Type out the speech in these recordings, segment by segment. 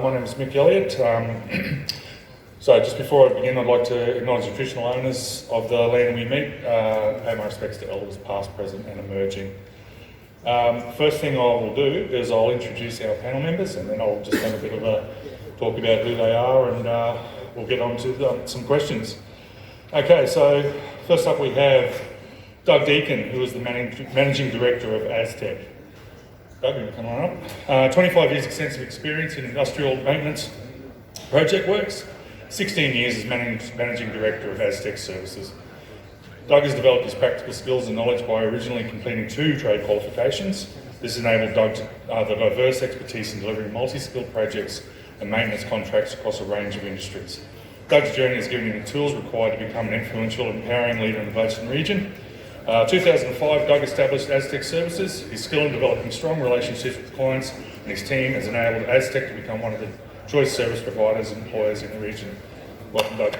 My name is Mick Elliott. So just before I begin, I'd like to acknowledge the traditional owners of the land we meet, pay my respects to elders past, present and emerging. First thing I will do is I'll introduce our panel members, and then I'll just have a bit of a talk about who they are, and we'll get on to some questions. Okay, so first up we have Doug Deacon, who is the Managing Director of Aestec. Doug, come on up. 25 years extensive experience in industrial maintenance project works, 16 years as Managing Director of Aestec Services. Doug has developed his practical skills and knowledge by originally completing 2 trade qualifications. This enabled Doug to the diverse expertise in delivering multi-skilled projects and maintenance contracts across a range of industries. Doug's journey has given him the tools required to become an influential and empowering leader in the Gladstone region. 2005, Doug established Aestec Services. His skill in developing strong relationships with clients and his team has enabled Aestec to become one of the choice service providers and employers in the region. Welcome, Doug.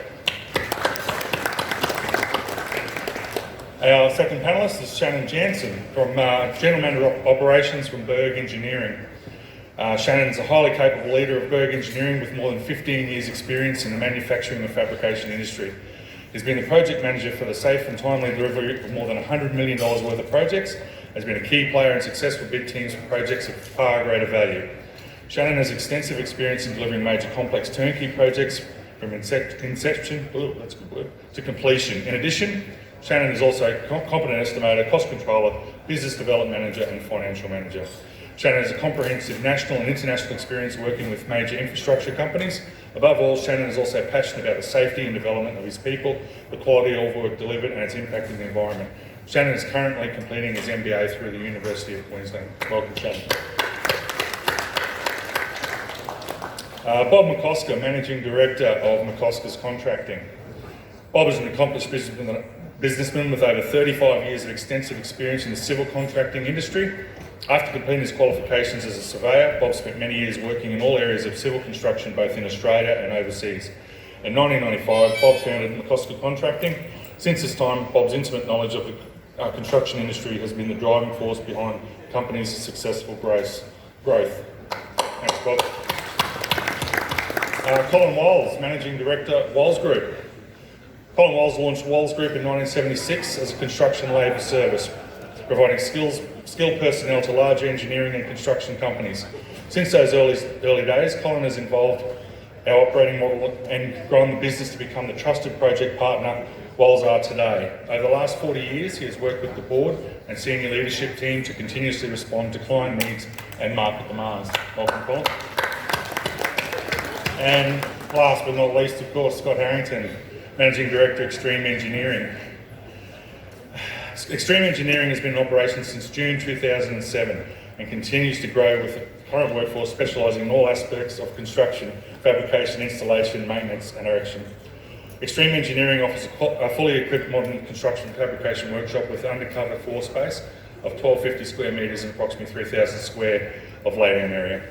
Our second panellist is Shannon Jansen, from General Manager of Operations from Berg Engineering. Shannon's a highly capable leader of Berg Engineering with more than 15 years experience in the manufacturing and fabrication industry. He's been the project manager for the safe and timely delivery of more than $100 million worth of projects, has been a key player in successful bid teams for projects of far greater value. Shannon has extensive experience in delivering major complex turnkey projects from inception that's a good word, to completion. In addition, Shannon is also a competent estimator, cost controller, business development manager and financial manager. Shannon has a comprehensive national and international experience working with major infrastructure companies. Above all, Shannon is also passionate about the safety and development of his people, the quality of work delivered and its impact on the environment. Shannon is currently completing his MBA through the University of Queensland. Welcome, Shannon. Bob McCosker, Managing Director of McCosker Contracting. Bob is an accomplished businessman with over 35 years of extensive experience in the civil contracting industry. After completing his qualifications as a surveyor, Bob spent many years working in all areas of civil construction, both in Australia and overseas. In 1995, Bob founded McCosker Contracting. Since this time, Bob's intimate knowledge of the construction industry has been the driving force behind the company's successful growth. Thanks, Bob. Col Walz, Managing Director, Walz Group. Col Walz launched Walz Group in 1976 as a construction labour service, providing skilled personnel to large engineering and construction companies. Since those early days, Colin has involved our operating model and grown the business to become the trusted project partner Walz are today. Over the last 40 years, he has worked with the board and senior leadership team to continuously respond to client needs and market demands. Welcome, Colin. And last but not least, of course, Scott Harrington, Managing Director, Xtreme Engineering. Xtreme Engineering has been in operation since June 2007 and continues to grow with the current workforce specialising in all aspects of construction, fabrication, installation, maintenance and erection. Xtreme Engineering offers a fully equipped modern construction fabrication workshop with undercover floor space of 1,250 square metres and approximately 3,000 square of laydown area.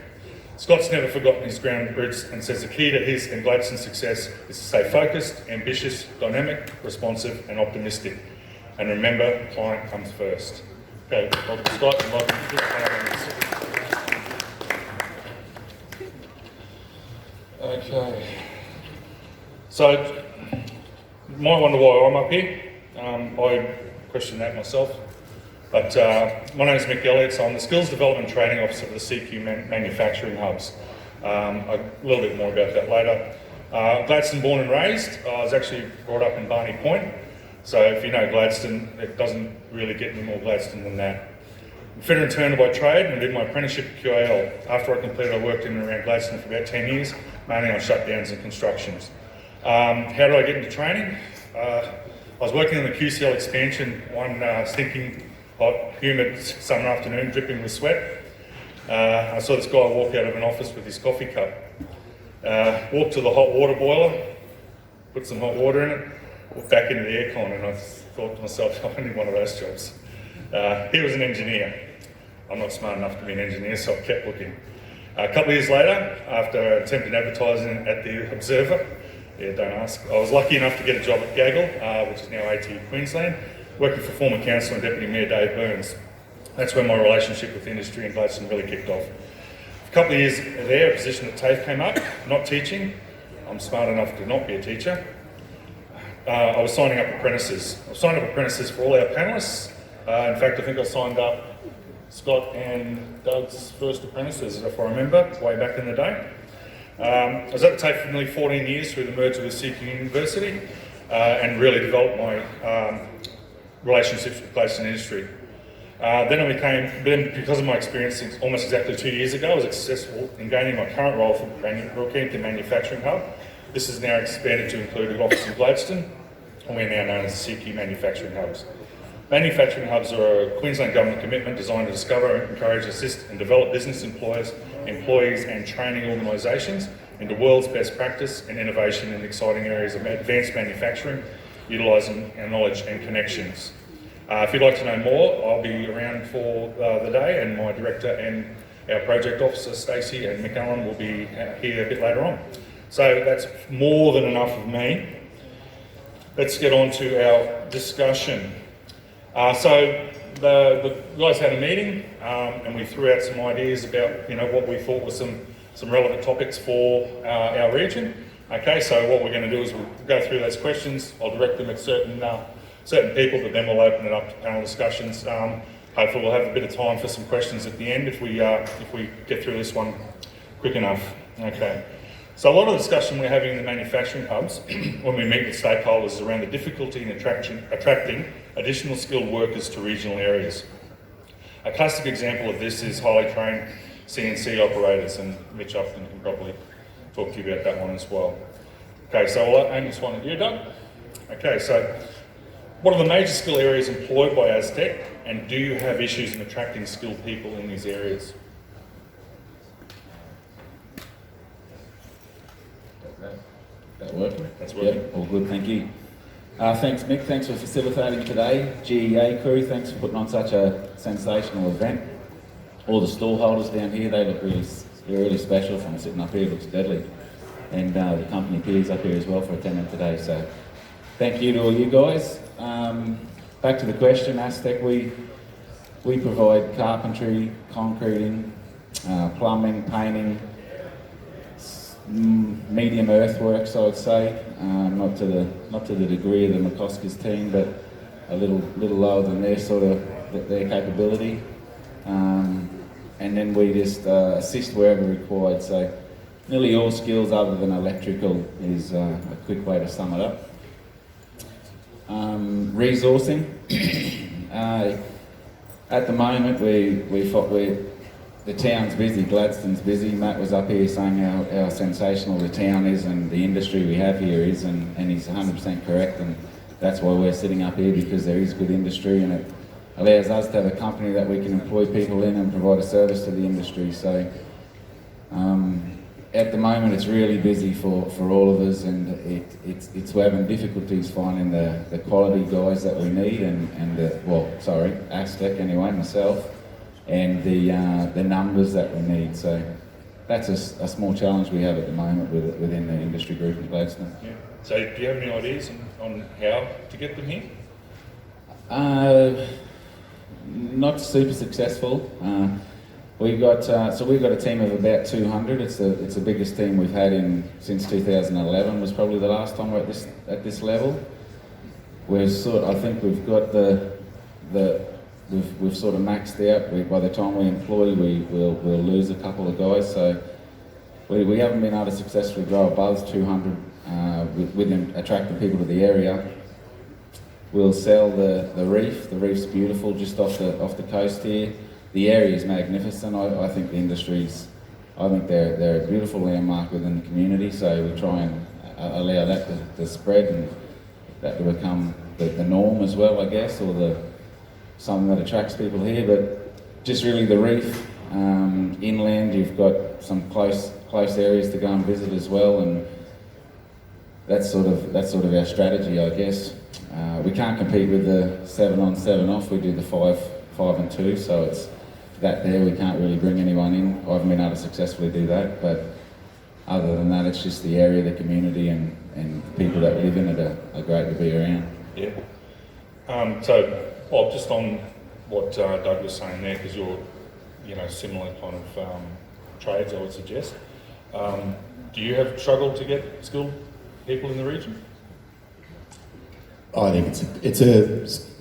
Scott's never forgotten his ground roots and says the key to his and Gladstone's success is to stay focused, ambitious, dynamic, responsive and optimistic. And remember, client comes first. Okay, welcome Scott and welcome to the panel. Okay. So, you might wonder why I'm up here. I question that myself. But my name is Mick Elliott, so I'm the Skills Development Training Officer for the CQ Manufacturing Hubs. A little bit more about that later. Gladstone born and raised. I was actually brought up in Barney Point. So if you know Gladstone, it doesn't really get any more Gladstone than that. I'm fitter and turner by trade and did my apprenticeship at QAL. After I completed, I worked in and around Gladstone for about 10 years, mainly on shutdowns and constructions. How did I get into training? I was working in the QCL expansion one stinking hot, humid summer afternoon, dripping with sweat. I saw this guy walk out of an office with his coffee cup. Walked to the hot water boiler, put some hot water in it, walked back into the aircon, and I thought to myself, I need one of those jobs. He was an engineer. I'm not smart enough to be an engineer, so I kept looking. A couple of years later, after attempting advertising at the Observer, don't ask, I was lucky enough to get a job at Gaggle, which is now AT Queensland, working for former councillor and Deputy Mayor Dave Burns. That's when my relationship with industry and Gladstone really kicked off. A couple of years there, a position at TAFE came up, not teaching. I'm smart enough to not be a teacher. I was signing up apprentices. I was signing up apprentices for all our panellists. In fact, I think I signed up Scott and Doug's first apprentices, if I remember, way back in the day. I was at the TAFE for nearly 14 years through the merger with Deakin University and really developed my relationships with Gladstone industry. Then because of my experience almost exactly 2 years ago, I was successful in gaining my current role for Harrington Manufacturing Hub. This is now expanded to include an office in Gladstone, and we're now known as CQ Manufacturing Hubs. Manufacturing hubs are a Queensland Government commitment designed to discover, encourage, assist and develop business employees and training organisations into world's best practice and innovation in exciting areas of advanced manufacturing, utilising our knowledge and connections. If you'd like to know more, I'll be around for the day, and my director and our project officer, Stacey and Mick Elliott, will be here a bit later on. So that's more than enough of me. Let's get on to our discussion. So the guys had a meeting and we threw out some ideas about what we thought were some relevant topics for our region. Okay, so what we're going to do is we'll go through those questions. I'll direct them at certain people, but then we'll open it up to panel discussions. Hopefully we'll have a bit of time for some questions at the end if we get through this one quick enough. Okay. So a lot of discussion we're having in the manufacturing hubs when we meet with stakeholders is around the difficulty in attracting additional skilled workers to regional areas. A classic example of this is highly trained CNC operators, and Mitch Upton can probably talk to you about that one as well. Okay, so I'll aim this one at you, Doug. Okay, so what are the major skill areas employed by Aestec, and do you have issues in attracting skilled people in these areas? That working? That's working. Yep, all good, thank you. Thanks Mick, thanks for facilitating today. GEA crew, thanks for putting on such a sensational event. All the stall holders down here, they look really special from sitting up here, it looks deadly. And the company peers up here as well for attending today, so thank you to all you guys. Back to the question, Aestec, we provide carpentry, concreting, plumbing, painting, medium earthworks, I would say, not to the degree of the McCosker's team, but a little lower than their capability. And then we just assist wherever required. So nearly all skills other than electrical is a quick way to sum it up. Resourcing. At the moment, the town's busy, Gladstone's busy. Matt was up here saying how sensational the town is and the industry we have here is, and he's 100% correct, and that's why we're sitting up here, because there is good industry and it allows us to have a company that we can employ people in and provide a service to the industry. So at the moment it's really busy for all of us, and we're having difficulties finding the quality guys that we need Aestec anyway, myself, and the numbers that we need. So that's a small challenge we have at the moment within the industry group in Gladstone. Yeah. So do you have any ideas on how to get them here? Not super successful. We've got a team of about 200. It's the biggest team we've had since 2011. Was probably the last time we're at this level. I think we've got we've sort of maxed out. By the time we employ, we'll lose a couple of guys. So we haven't been able to successfully grow above 200 with attracting people to the area. We'll sell the reef. The reef's beautiful, just off the coast here. The area is magnificent. I think the industries, they're a beautiful landmark within the community. So we try and allow that to spread and that to become the norm as well, I guess, or something that attracts people here. But just really the reef, inland, you've got some close areas to go and visit as well, and that's sort of our strategy, I guess. We can't compete with the 7 on, 7 off. We do the 5 and 2, so it's that there. We can't really bring anyone in. I haven't been able to successfully do that, but other than that, it's just the area, the community, and the people that live in it are great to be around. Yeah. So, Bob, just on what Doug was saying there, because you're, similar kind of trades, I would suggest. Do you have struggled to get skilled people in the region? I think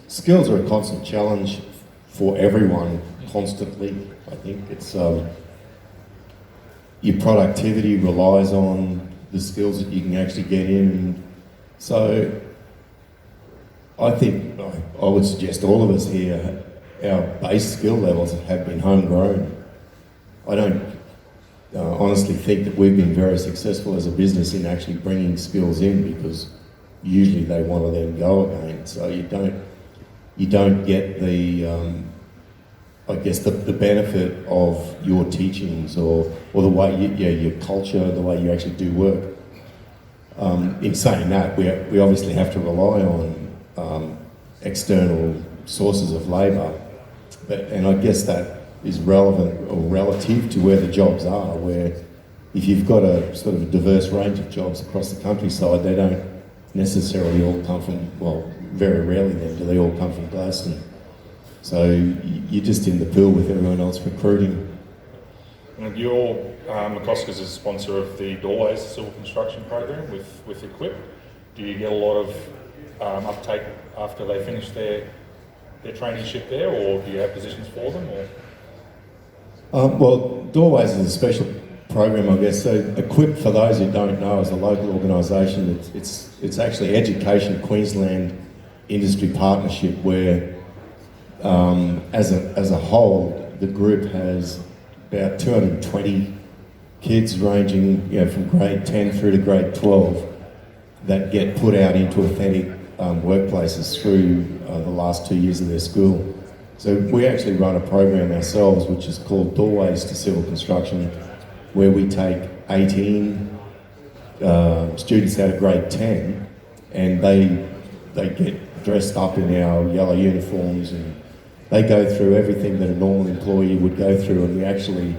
skills are a constant challenge for everyone, constantly. I think it's your productivity relies on the skills that you can actually get in. So I think I would suggest all of us here, our base skill levels have been homegrown. I don't honestly think that we've been very successful as a business in actually bringing skills in, because usually they want to then go again. So you don't get the I guess the benefit of your teachings or the way your culture, the way you actually do work. In saying that, we obviously have to rely on external sources of labour, and I guess that is relevant or relative to where the jobs are, where if you've got a sort of a diverse range of jobs across the countryside, they don't necessarily all come from, well, very rarely then do they all come from Gladstone. So you're just in the pool with everyone else recruiting. And you're McCosker's is a sponsor of the Doorways Civil Construction Program with Equip. Do you get a lot of uptake after they finish their traineeship there, or do you have positions for them? Or? Well, Doorways is a special program, I guess. So Equip, for those who don't know, is a local organisation. It's actually Education Queensland Industry Partnership, where as a whole, the group has about 220 kids ranging, from grade 10 through to grade 12 that get put out into authentic workplaces through the last 2 years of their school. So we actually run a program ourselves which is called Doorways to Civil Construction, where we take 18 students out of grade 10 and they get dressed up in our yellow uniforms, and they go through everything that a normal employee would go through, and we actually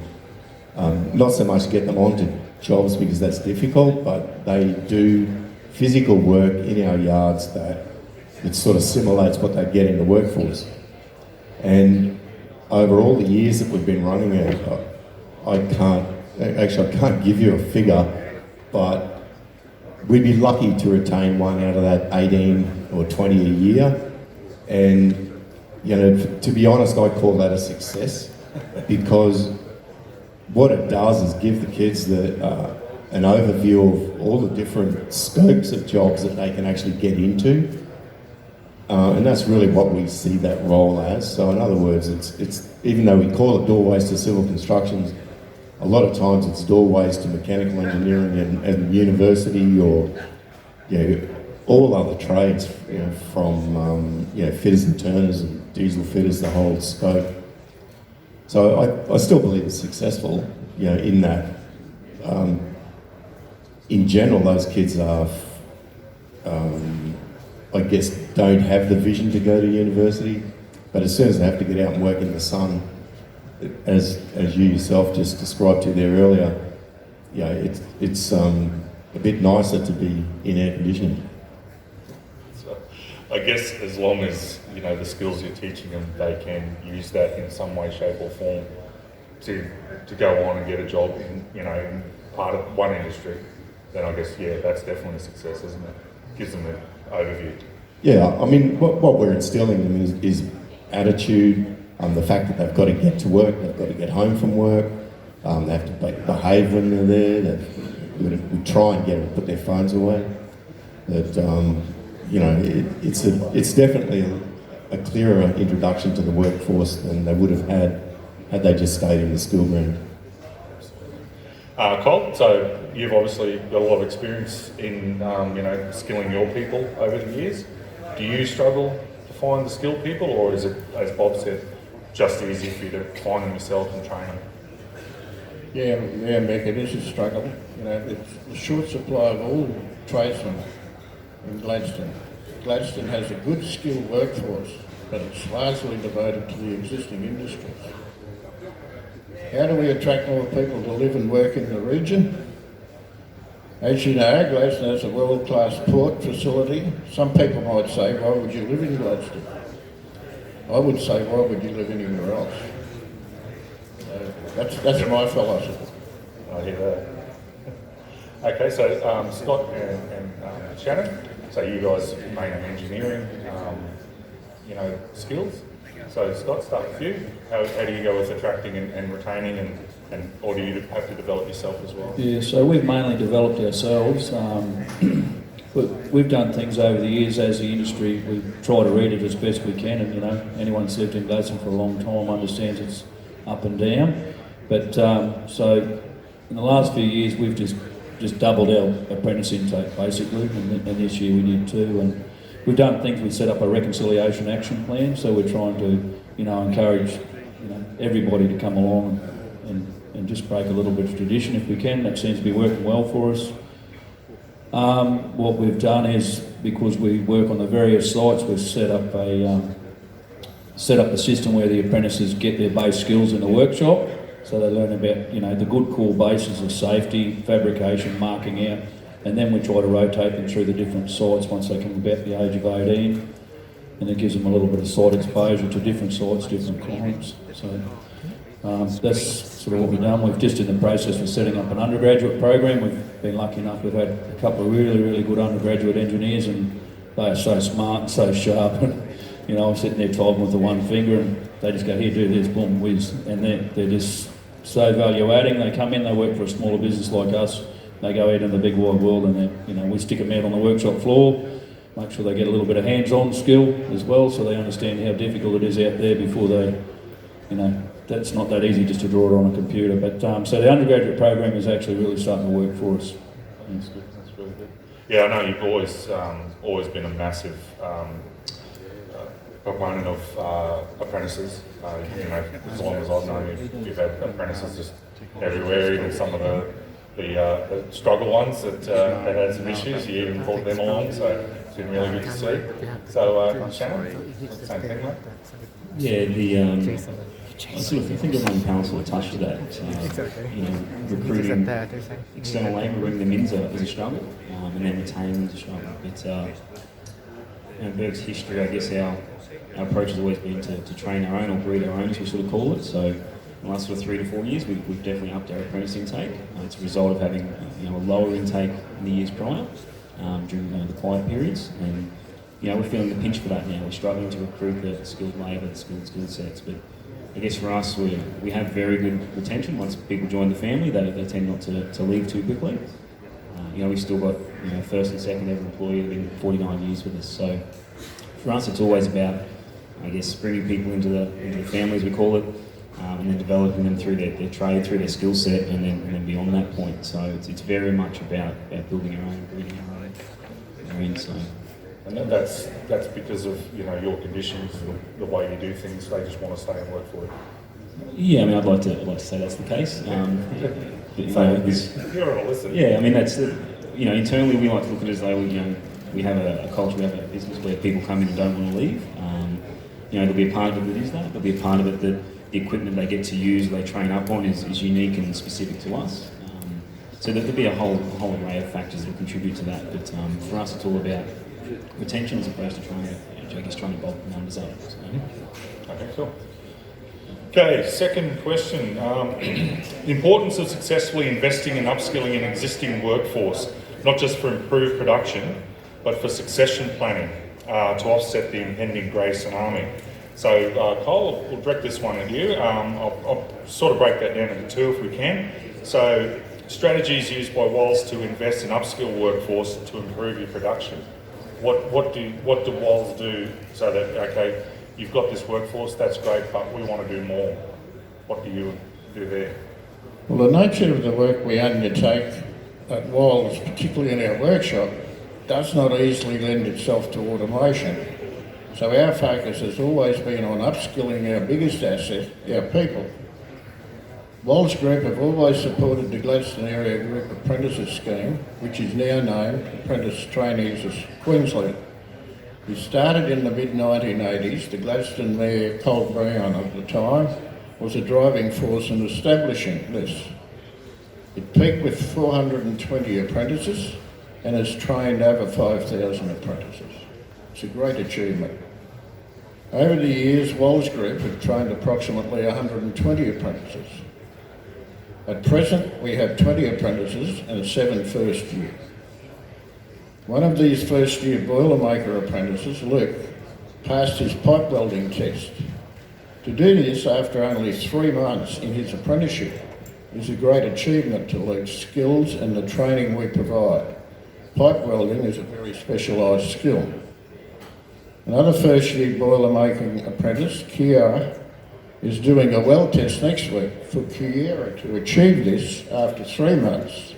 not so much get them onto jobs because that's difficult, but they do physical work in our yards that it sort of simulates what they get in the workforce. And over all the years that we've been running it, I can't give you a figure, but we'd be lucky to retain one out of that 18 or 20 a year. And to be honest, I call that a success, because what it does is give the kids an overview of all the different scopes of jobs that they can actually get into. And that's really what we see that role as. So in other words, it's even though we call it Doorways to Civil Construction, a lot of times it's doorways to mechanical engineering and university, or all other trades, from fitters and turners and diesel fitters, the whole scope. So I still believe it's successful, in that. In general, those kids are, I guess, don't have the vision to go to university, but as soon as they have to get out and work in the sun, as you yourself just described to there earlier, it's a bit nicer to be in air conditioning. So I guess as long as the skills you're teaching them, they can use that in some way, shape, or form to go on and get a job in in part of one industry, then I guess that's definitely a success, isn't it? Gives them an overview. Yeah, I mean, what we're instilling in them is attitude, the fact that they've got to get to work, they've got to get home from work, they have to behave when they're there. We try and get them to put their phones away. That it's definitely a clearer introduction to the workforce than they would have had they just stayed in the school ground. Col, so you've obviously got a lot of experience in skilling your people over the years. Do you struggle to find the skilled people, or is it, as Bob said, just easy for you to find them yourself and train them? Yeah, Mick, it is a struggle. It's a short supply of all tradesmen in Gladstone. Gladstone has a good skilled workforce, but it's largely devoted to the existing industries. How do we attract more people to live and work in the region? As you know, Gladstone has a world-class port facility. Some people might say, why would you live in Gladstone? I would say, why would you live anywhere else? That's my philosophy. I hear that. Okay, so Scott and Shannon, so you guys main in engineering, skills. So Scott, start with you. How do you go with attracting and retaining, or do you have to develop yourself as well? Yeah, so we've mainly developed ourselves. We've done things over the years as the industry. We try to read it as best we can, and anyone who's lived in Gladstone for a long time understands it's up and down. But so in the last few years, we've just doubled our apprentice intake basically, and this year we did too. And we've done things. We set up a reconciliation action plan, so we're trying to encourage everybody to come along and just break a little bit of tradition if we can. That seems to be working well for us. What we've done is, because we work on the various sites, we've set up a system where the apprentices get their base skills in the workshop, so they learn about the good core bases of safety, fabrication, marking out, and then we try to rotate them through the different sites once they come about the age of 18, and it gives them a little bit of site exposure to different sites, different clients. So that's sort of what we've done. We've just in the process of setting up an undergraduate program. We've been lucky enough, we've had a couple of really, really good undergraduate engineers, and they are so smart and so sharp. And, I'm sitting there typing with the one finger, and they just go, here, do this, boom, whiz. And they're just so value adding. They come in, they work for a smaller business like us, they go out in the big wide world, and we stick them out on the workshop floor, make sure they get a little bit of hands-on skill as well, so they understand how difficult it is out there before they, that's not that easy just to draw it on a computer. But so the undergraduate program is actually really starting to work for us. That's good. That's really good. Yeah, I know you've always been a massive proponent of apprentices. As long as I've known you, you've had apprentices just everywhere. Even some of the struggle ones that had some issues, you even brought them along. So it's been really good to see. So Shannon, same thing, mate. Yeah, I think everyone panel sort of touched that. Recruiting external labour, bringing them in is a struggle, and then retaining them is a struggle. But Berg's history, I guess our approach has always been to train our own, or breed our own, as we sort of call it. So in the last sort of 3 to 4 years, we've definitely upped our apprentice intake. It's a result of having a lower intake in the years prior, during the quiet periods, and we're feeling the pinch for that now. We're struggling to recruit the skilled labour, the skill sets, but I guess for us, we have very good retention. Once people join the family, they tend not to leave too quickly. We've still got first and second ever employee who've been 49 years with us. So for us, it's always about, I guess, bringing people into the family, as we call it, and then developing them through their trade, through their skill set, and then beyond that point. So it's very much about building our own, breeding our own. So. And that's because of your conditions, the way you do things. They just want to stay and work for you. Yeah, I mean, I'd like to say that's the case. You're on a list. Yeah, I mean, that's internally we like to look at it as though we have a culture, we have a business where people come in and don't want to leave. There'll be a part of it that is that. There'll be a part of it that the equipment they get to use, they train up on, is unique and specific to us. So there'll be a whole array of factors that will contribute to that. But for us, it's all about retention as opposed to trying to bulk the numbers up. So. Okay, cool. Okay, second question. The importance of successfully investing and upskilling an existing workforce, not just for improved production, but for succession planning to offset the impending grey tsunami. So, Col, we'll direct this one at you. I'll sort of break that down into two if we can. So, strategies used by Walz to invest in upskill workforce to improve your production. What do Walz do so that, okay, you've got this workforce, that's great, but we want to do more? What do you do there? Well, the nature of the work we undertake at Walz, particularly in our workshop, does not easily lend itself to automation. So our focus has always been on upskilling our biggest asset, our people. Walz Group have always supported the Gladstone Area Group Apprentices Scheme, which is now known Apprentice Trainees of Queensland. We started in the mid-1980s. The Gladstone Mayor, Col Walz at the time, was a driving force in establishing this. It peaked with 420 apprentices and has trained over 5,000 apprentices. It's a great achievement. Over the years, Walz Group have trained approximately 120 apprentices. At present, we have 20 apprentices and 7 first year. One of these first year Boilermaker apprentices, Luke, passed his pipe welding test. To do this after only 3 months in his apprenticeship is a great achievement to Luke's skills and the training we provide. Pipe welding is a very specialised skill. Another first year boilermaking apprentice, Kiara, is doing a weld test next week. For Kiara to achieve this after 3 months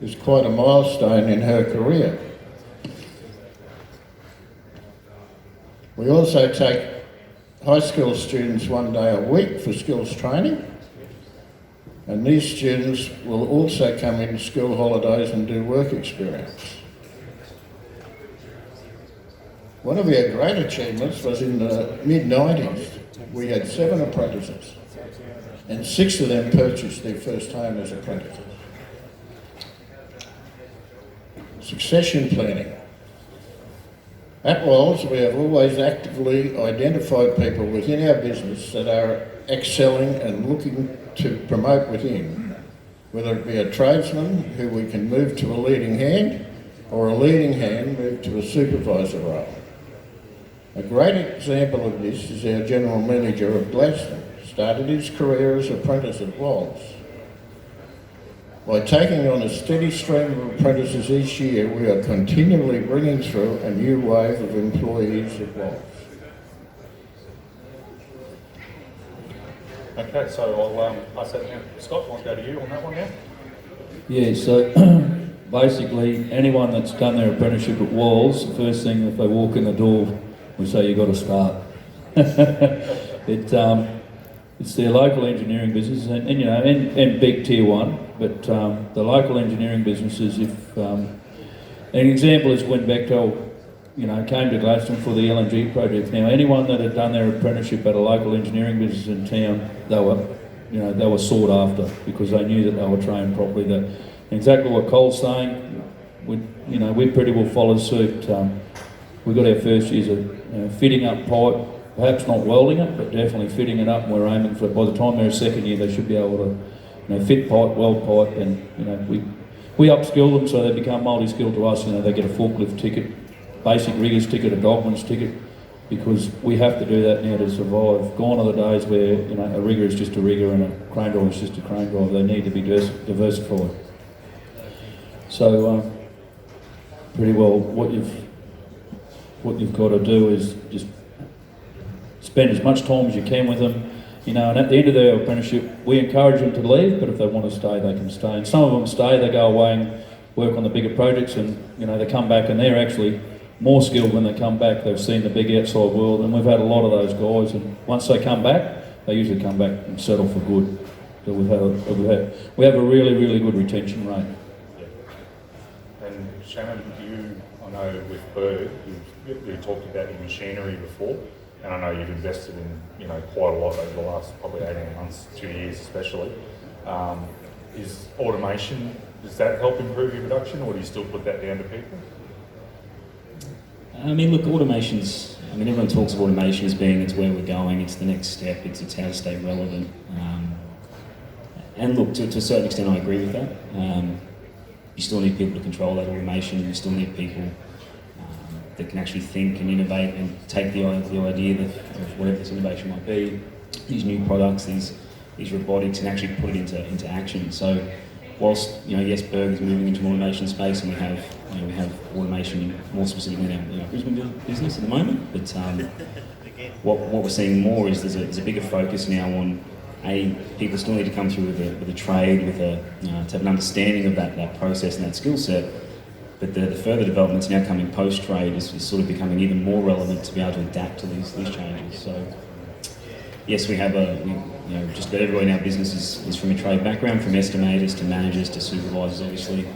is quite a milestone in her career. We also take high school students 1 day a week for skills training, and these students will also come in school holidays and do work experience. One of our great achievements was in the mid-90s. We had 7 apprentices, and 6 of them purchased their first home as apprentices. Succession planning. At Walz, we have always actively identified people within our business that are excelling and looking to promote within, whether it be a tradesman who we can move to a leading hand, or a leading hand move to a supervisor role. A great example of this is our General Manager of Gladstone. Started his career as apprentice at Walz. By taking on a steady stream of apprentices each year, we are continually bringing through a new wave of employees at Walz. Okay, so I'll pass that now. Scott, I want to go to you on that one now. Yeah, so basically anyone that's done their apprenticeship at Walz, the first thing if they walk in the door, we say you've got to start. It's their local engineering business, and you know, and big tier 1. But the local engineering businesses, if an example is when Bechtel, you know, came to Gladstone for the LNG project. Now, anyone that had done their apprenticeship at a local engineering business in town, they were sought after because they knew that they were trained properly. Exactly what Col's saying, we pretty well follow suit. We got our first years of fitting up pipe, perhaps not welding it, but definitely fitting it up. And we're aiming for, by the time they're a second year, they should be able to, fit pipe, weld pipe, and we upskill them so they become multi-skilled to us. They get a forklift ticket, basic riggers ticket, a dogman's ticket, because we have to do that now to survive. Gone are the days where a rigger is just a rigger and a crane driver is just a crane driver. They need to be diversified. So pretty well what you've got to do is just spend as much time as you can with them, and at the end of their apprenticeship, we encourage them to leave, but if they want to stay, they can stay. And some of them stay, they go away and work on the bigger projects, and they come back and they're actually more skilled when they come back. They've seen the big outside world, and we've had a lot of those guys, and once they come back, they usually come back and settle for good. So we have a really, really good retention rate. And Shannon, I know with Berg, you talked about your machinery before, and I know you've invested in quite a lot over the last probably 18 months, 2 years especially. Is automation, does that help improve your production, or do you still put that down to people? Look, automation's, everyone talks of automation as being it's where we're going, it's the next step, it's how to stay relevant. And look, to a certain extent I agree with that. You still need people to control that automation, you still need people that can actually think and innovate and take the idea of whatever this innovation might be, these new products, these robotics, and actually put it into action. So whilst yes, Berg is moving into an automation space, and we have automation more specifically in our Brisbane business at the moment, but what we're seeing more is there's a bigger focus now on people still need to come through with a trade, to have an understanding of that process and that skill set. But the further developments now coming post-trade is sort of becoming even more relevant to be able to adapt to these changes. So yes, we have just about everyone in our business is from a trade background, from estimators to managers to supervisors, obviously.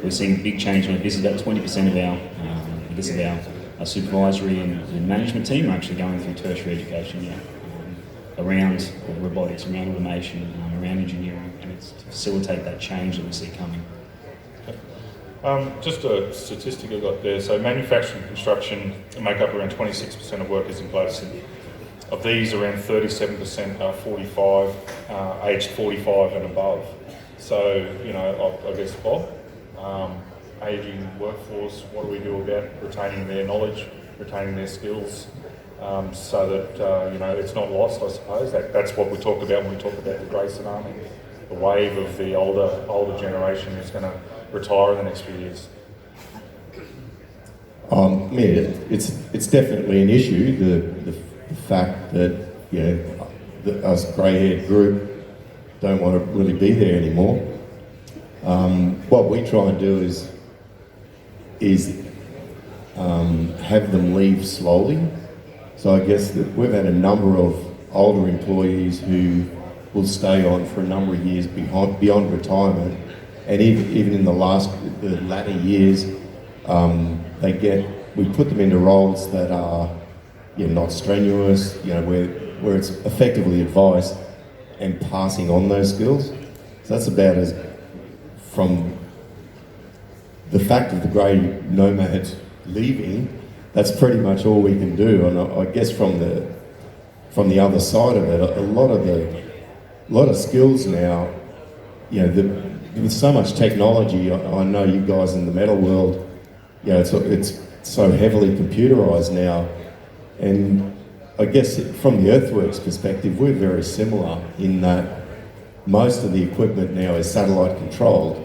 We're seeing a big change in our business. About 20% of our supervisory and management team are actually going through tertiary education now, around robotics, around automation, around engineering, and it's to facilitate that change that we see coming. Just a statistic I got there. So manufacturing and construction make up around 26% of workers in Gladstone. Of these, around 37% are 45, aged 45 and above. So, you know, I guess, Bob, ageing workforce, what do we do about retaining their knowledge, retaining their skills, so that, you know, it's not lost, I suppose. That's what we talk about when we talk about the grey tsunami. The wave of the older generation is going to retire in the next few years. Yeah, it's definitely an issue, the fact that, you know, us grey-haired group don't want to really be there anymore. What we try and do is have them leave slowly. So I guess that we've had a number of older employees who will stay on for a number of years beyond retirement, and even in the latter years, we put them into roles that are, you know, not strenuous, you know, where it's effectively advice and passing on those skills. So that's about as, from the fact of the grey nomads leaving, that's pretty much all we can do. And I guess from the other side of it, a lot of skills now, you know, with so much technology, I know you guys in the metal world, you know, it's so heavily computerised now, and I guess from the earthworks perspective, we're very similar in that most of the equipment now is satellite controlled.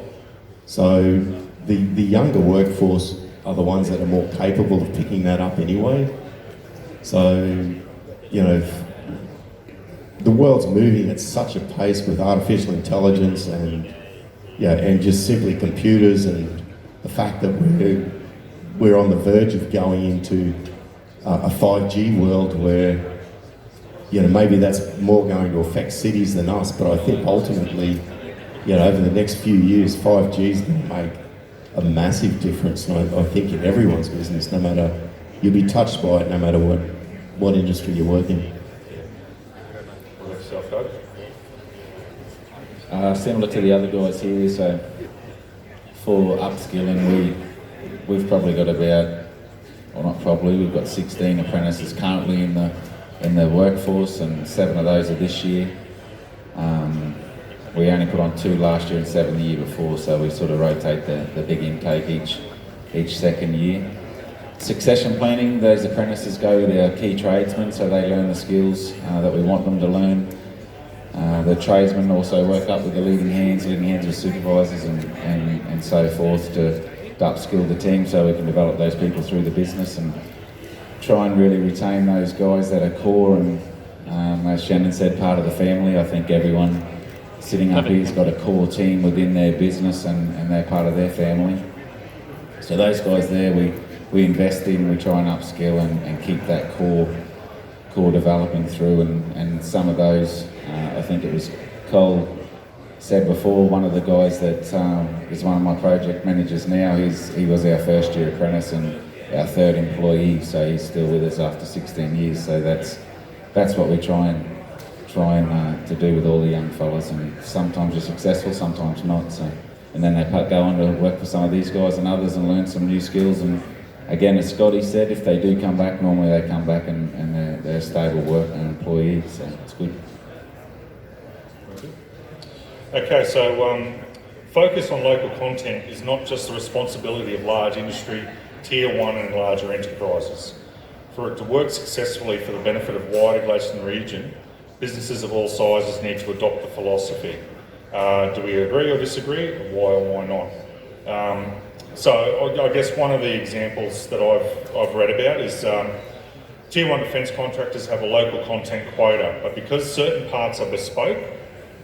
So the younger workforce are the ones that are more capable of picking that up anyway. So, you know, the world's moving at such a pace with artificial intelligence and, yeah, and just simply computers, and the fact that we're on the verge of going into a 5G world where, you know, maybe that's more going to affect cities than us, but I think ultimately, you know, over the next few years, 5G is going to make a massive difference, and I think in everyone's business, no matter, you'll be touched by it no matter what industry you work in. Similar to the other guys here, so for upskilling, we've probably got about, or not probably, we've got 16 apprentices currently in the workforce, and 7 of those are this year. We only put on 2 last year and 7 the year before, so we sort of rotate the big intake each second year. Succession planning, those apprentices go with our key tradesmen, so they learn the skills that we want them to learn. The tradesmen also work up with the leading hands with supervisors and so forth to upskill the team, so we can develop those people through the business and try and really retain those guys that are core and, as Shannon said, part of the family. I think everyone sitting up here has got a core team within their business and they're part of their family. So those guys there, we invest in, we try and upskill and keep that core developing through, and some of those, I think it was Col said before, one of the guys that is one of my project managers now, he was our first year apprentice and our 3rd employee, so he's still with us after 16 years. So that's what we try and to do with all the young fellas, and sometimes you're successful, sometimes not. So, and then they go on to work for some of these guys and others and learn some new skills. And again, as Scotty said, if they do come back, normally they come back and they're a stable worker and employee, so it's good. Okay, so focus on local content is not just the responsibility of large industry, tier 1 and larger enterprises. For it to work successfully for the benefit of wider Gladstone region, businesses of all sizes need to adopt the philosophy. Do we agree or disagree? Why or why not? So I guess one of the examples that I've read about is tier 1 defence contractors have a local content quota, but because certain parts are bespoke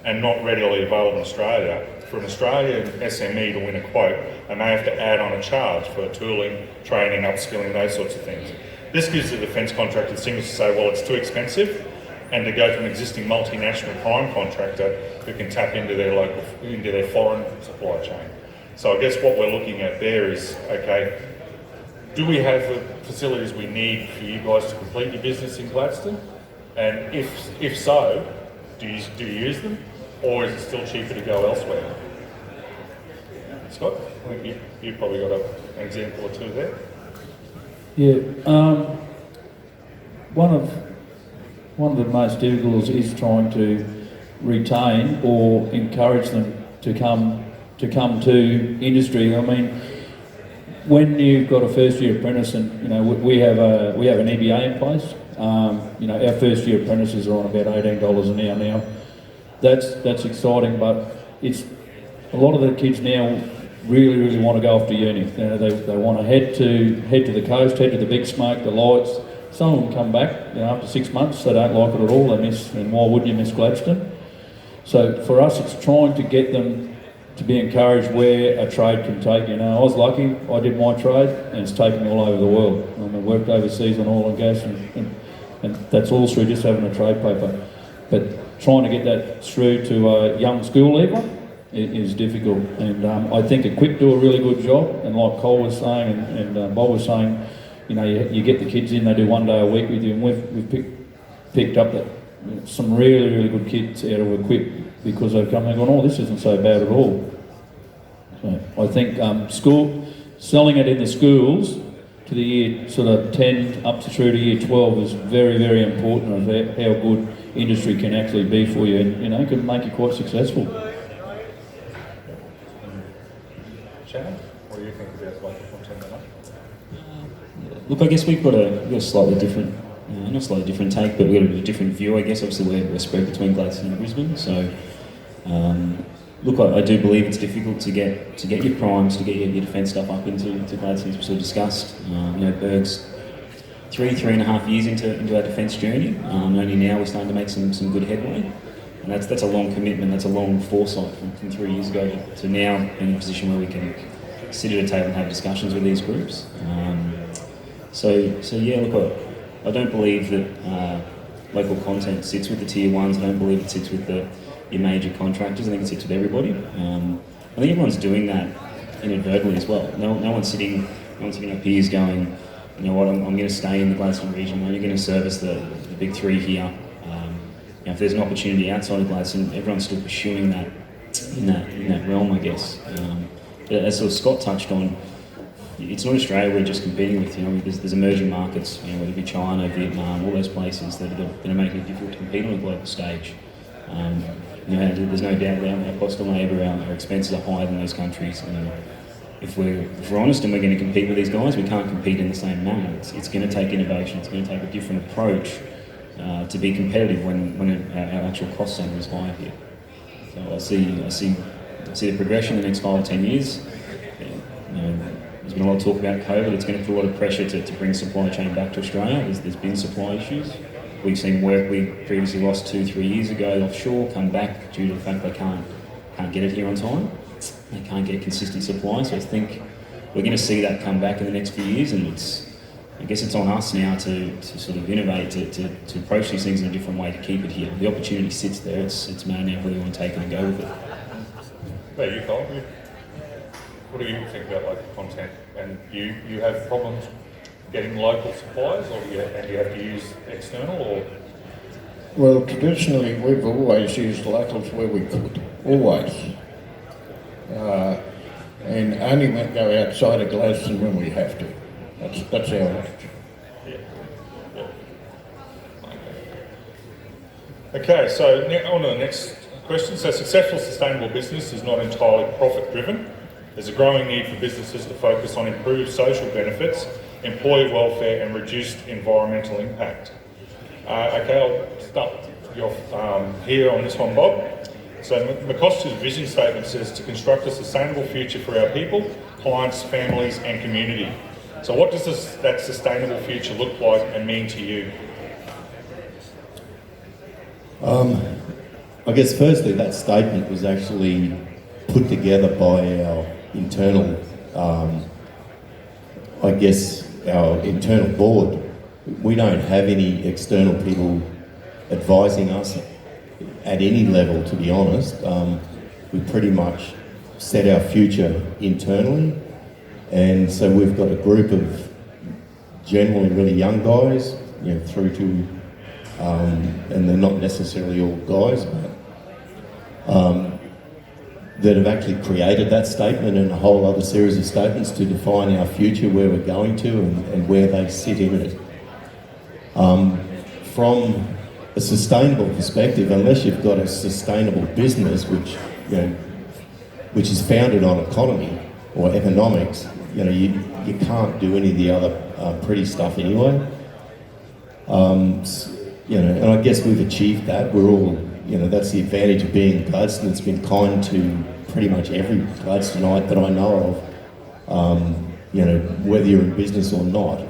and not readily available in Australia, for an Australian SME to win a quote, they may have to add on a charge for tooling, training, upskilling, those sorts of things. This gives the defence contractor incentive to say, well, it's too expensive, and to go to an existing multinational prime contractor who can tap into their foreign supply chain. So I guess what we're looking at there is, okay, do we have the facilities we need for you guys to complete your business in Gladstone? And if so, do you use them, or is it still cheaper to go elsewhere? Scott, I think you've probably got an example or two there. Yeah, one of one of the most difficult is trying to retain or encourage them to come to industry. I mean, when you've got a first year apprentice, and we have an EBA in place. Our first year apprentices are on about $18 an hour now. That's exciting, but it's a lot of the kids now really want to go off to uni. They want to head to the coast, head to the big smoke, the lights. Some of them come back after 6 months. They don't like it at all. They miss, and why wouldn't you miss Gladstone? So for us, it's trying to get them to be encouraged where a trade can take you. I was lucky. I did my trade, and it's taken me all over the world. I worked overseas on oil and gas, and that's all through just having a trade paper. But trying to get that through to a young school leaver is difficult. And I think Equip do a really good job. And like Col was saying, and Bob was saying, you get the kids in, they do 1 day a week with you, and we've picked up that some really good kids out of Equip because they've come and gone, oh, this isn't so bad at all. So I think selling it in the schools to the year sort of 10 up to through to year 12 is very important of how good industry can actually be for you, and can make you quite successful. Shannon, what do you think about local content? Look, I guess we've got a slightly different, not slightly different take, but we've got a different view, I guess. Obviously, we're spread between Gladstone and Brisbane, so look, I do believe it's difficult to get your primes, to get your defence stuff up into Gladstone, as we sort of discussed. Berg's 3.5 years into our defence journey. Only now we're starting to make some good headway, and that's a long commitment. That's a long foresight from 3 years ago to now in a position where we can sit at a table and have discussions with these groups. So yeah, look, I don't believe that local content sits with the tier ones. I don't believe it sits with your major contractors. I think it sits with everybody. I think everyone's doing that inadvertently as well. No one's sitting up here going, you know what, I'm going to stay in the Gladstone region. I'm only going to service the big three here. If there's an opportunity outside of Gladstone, everyone's still pursuing that in that realm, I guess. But as sort of Scott touched on, it's not Australia we're just competing with. There's emerging markets, whether it be China, Vietnam, all those places that are making it difficult to compete on a global stage. There's no doubt that our cost of labour, our expenses are higher than those countries. If we're honest and we're going to compete with these guys, we can't compete in the same manner. It's going to take innovation. It's going to take a different approach to be competitive when our actual cost centre is higher here. So I see the progression in the next 5 or 10 years. There's been a lot of talk about COVID. It's going to put a lot of pressure to bring supply chain back to Australia. There's been supply issues. We've seen work we previously lost 2-3 years ago offshore come back due to the fact they can't get it here on time. They can't get consistent supply. So I think we're going to see that come back in the next few years, and I guess it's on us now to sort of innovate, to approach these things in a different way to keep it here. The opportunity sits there. It's a matter now whether we want to take it and go with it. There you go. What do you think about local content? And you have problems getting local suppliers, or do you have to use external, or? Well, traditionally we've always used locals where we could, always. And only go outside of Gladstone when we have to. That's our attitude. Yeah. Okay, so on to the next question. So successful sustainable business is not entirely profit driven. There's a growing need for businesses to focus on improved social benefits, employee welfare and reduced environmental impact. Okay, I'll start you off here on this one, Bob. So McCosker's vision statement says to construct a sustainable future for our people, clients, families and community. So what does that sustainable future look like and mean to you? I guess firstly that statement was actually put together by our internal, our internal board. We don't have any external people advising us at any level, to be honest. We pretty much set our future internally, and so we've got a group of generally really young guys, through to, and they're not necessarily all guys, but that have actually created that statement and a whole other series of statements to define our future, where we're going to and where they sit in it. From a sustainable perspective, unless you've got a sustainable business which is founded on economy or economics, you can't do any of the other pretty stuff anyway. And I guess we've achieved that. We're all, that's the advantage of being Gladstone. It's been kind to pretty much every Gladstoneite that I know of, whether you're in business or not.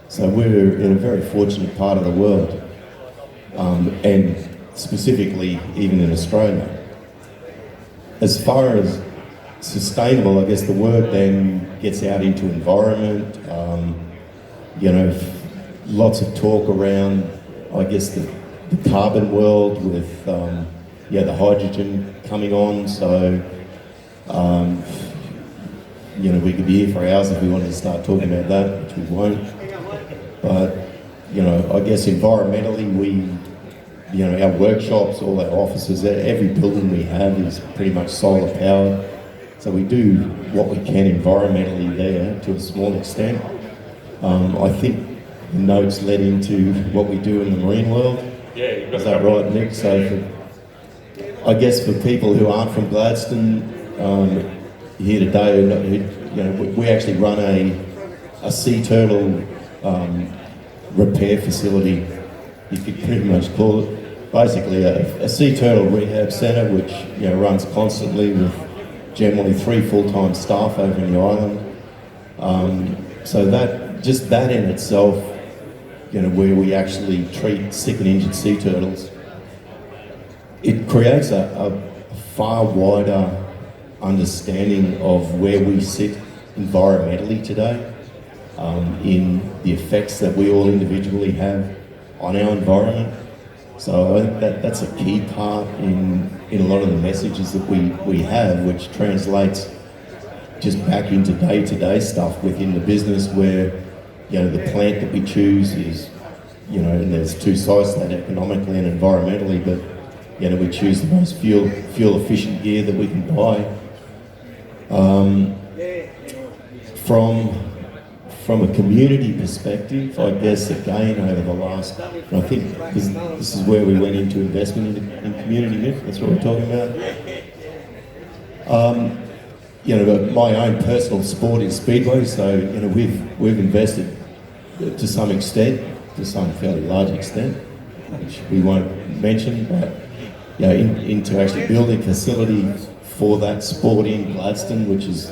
So we're in a very fortunate part of the world, and specifically even in Australia. As far as sustainable, I guess the word then gets out into environment, lots of talk around, I guess, the carbon world with, the hydrogen coming on. So, we could be here for hours if we wanted to start talking about that, which we won't. But, I guess environmentally our workshops, all our offices, every building we have is pretty much solar powered. So we do what we can environmentally there to a small extent. I think the notes led into what we do in the marine world. Yeah, is that right, Mick? So I guess for people who aren't from Gladstone here today, we actually run a sea turtle repair facility, you could pretty much call it. Basically a sea turtle rehab centre which runs constantly with generally 3 full-time staff over in the island. So that in itself, where we actually treat sick and injured sea turtles, it creates a far wider understanding of where we sit environmentally today, in the effects that we all individually have on our environment. So I think that's a key part in a lot of the messages that we have, which translates just back into day-to-day stuff within the business where, the plant that we choose is, and there's 2 sides to that, economically and environmentally, but, we choose the most fuel efficient gear that we can buy. From a community perspective, I guess again over the last, I think this is where we went into investment in community, Mick, that's what we're talking about. My own personal sport is Speedway, so we've invested to some extent, to some fairly large extent, which we won't mention, but into actually building a facility for that sport in Gladstone, which has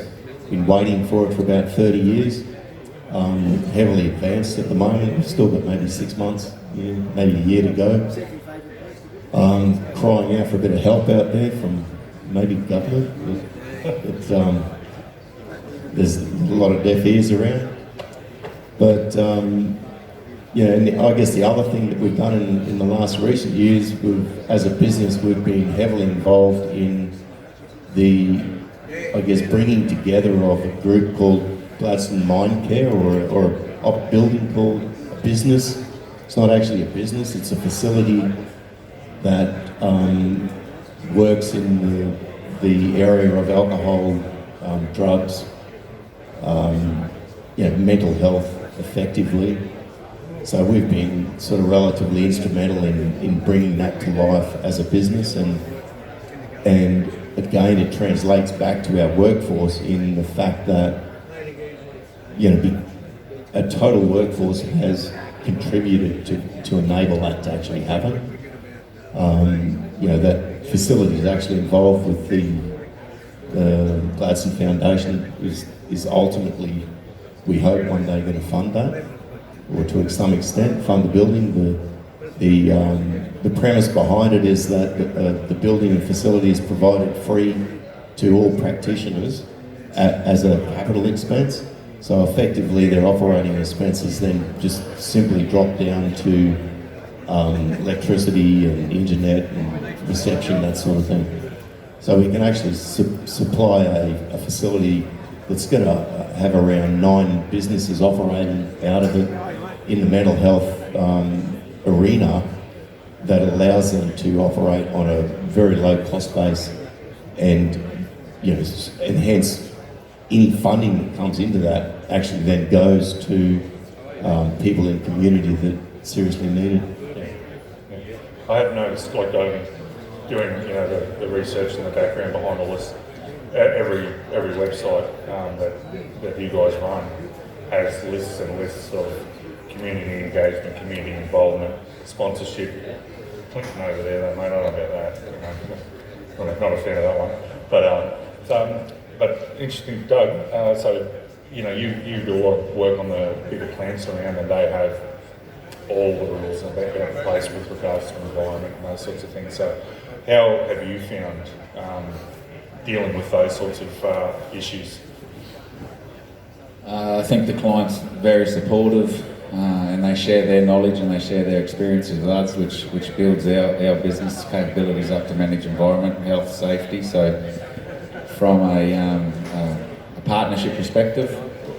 been waiting for it for about 30 years. Heavily advanced at the moment. We've still got maybe 6 months, maybe a year to go. Crying out for a bit of help out there from maybe government. There's a lot of deaf ears around. But and I guess the other thing that we've done in the last recent years, as a business, we've been heavily involved in the, I guess, bringing together of a group called Gladstone Mind Care, or a building called a business. It's not actually a business, it's a facility that works in the area of alcohol, drugs, mental health effectively. So we've been sort of relatively instrumental in bringing that to life as a business, and again it translates back to our workforce in the fact that a total workforce has contributed to enable that to actually happen. That facility is actually involved with the Gladstone Foundation is ultimately, we hope, one day going to fund that, or to some extent fund the building. The premise behind it is that the building and facility is provided free to all practitioners as a capital expense. So effectively their operating expenses then just simply drop down to electricity and internet and reception, that sort of thing. So we can actually supply a facility that's going to have around 9 businesses operating out of it in the mental health arena, that allows them to operate on a very low cost base, and hence any funding that comes into that actually then goes to people in the community that seriously need it. I have noticed, like doing the research in the background behind all this, every website that you guys run has lists and lists of community engagement, community involvement, sponsorship. Clinton over there, they may not know about that. Not a fan of that one. But interesting, Doug. So you do a lot of work on the bigger plants around, and they have all the rules about in place with regards to environment and those sorts of things. So how have you found dealing with those sorts of issues? I think the client's very supportive, and they share their knowledge and they share their experiences with us, which builds our business capabilities up to manage environment, health, safety. So from a partnership perspective,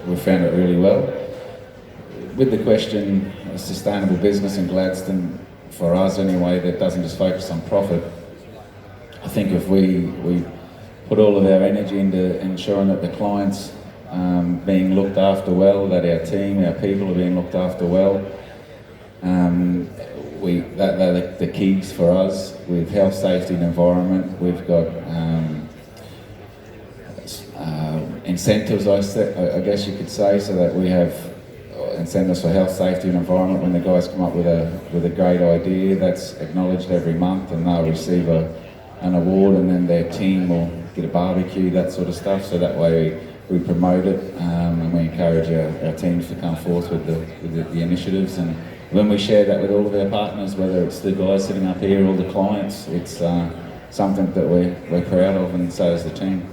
we've found it really well. With the question of sustainable business in Gladstone, for us anyway, that doesn't just focus on profit. I think if we put all of our energy into ensuring that the clients being looked after well, that our team, our people are being looked after well, they're the keys for us. With health, safety and environment, we've got incentives, I guess you could say, so that we have incentives for health, safety and environment. When the guys come up with a great idea, that's acknowledged every month, and they'll receive an award, and then their team will get a barbecue, that sort of stuff. So that way we promote it, and we encourage our teams to come forth with the initiatives. And when we share that with all of our partners, whether it's the guys sitting up here or the clients, it's something that we're proud of, and so is the team.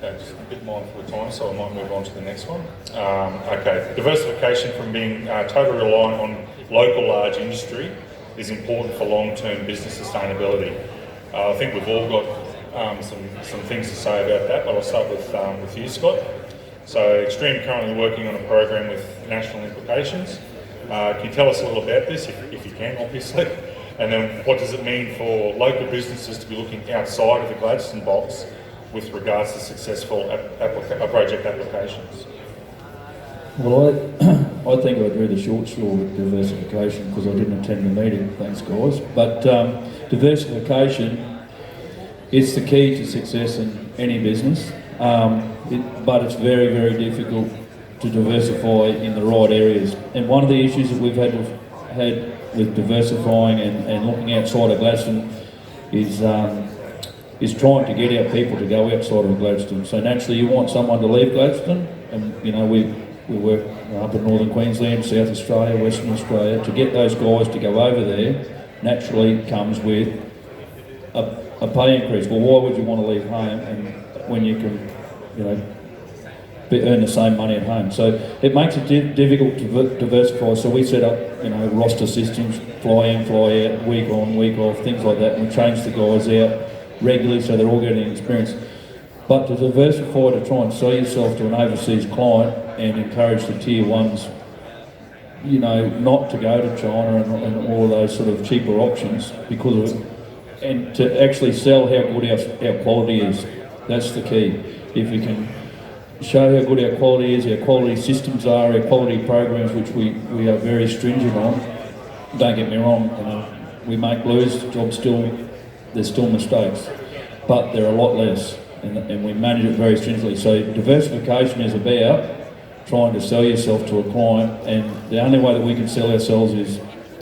Just a bit mindful of time, so I might move on to the next one. Okay, diversification from being totally reliant on local large industry is important for long-term business sustainability. I think we've all got some things to say about that, but I'll start with you, Scott. So Xtreme currently working on a program with national implications. Can you tell us a little about this, if you can, obviously? And then what does it mean for local businesses to be looking outside of the Gladstone box with regards to successful project applications? Well, I think I drew the short straw with diversification because I didn't attend the meeting, thanks guys. But diversification, it's the key to success in any business, but it's very, very difficult to diversify in the right areas. And one of the issues that we've had with diversifying and looking outside of Gladstone is trying to get our people to go outside of Gladstone. So naturally you want someone to leave Gladstone, and we work up in Northern Queensland, South Australia, Western Australia. To get those guys to go over there naturally comes with a pay increase. Well, why would you want to leave home and when you can, earn the same money at home? So it makes it difficult to diversify. So we set up, roster systems, fly in, fly out, week on, week off, things like that, and we change the guys out regularly so they're all getting experience. But to diversify, to try and sell yourself to an overseas client and encourage the tier ones, not to go to China and all of those sort of cheaper options because of it, and to actually sell how good our quality is. That's the key. If we can show how good our quality is, our quality systems are, our quality programs, which we are very stringent on. Don't get me wrong, we make blues, there's still mistakes, but they're a lot less, and we manage it very stringently. So diversification is about trying to sell yourself to a client, and the only way that we can sell ourselves is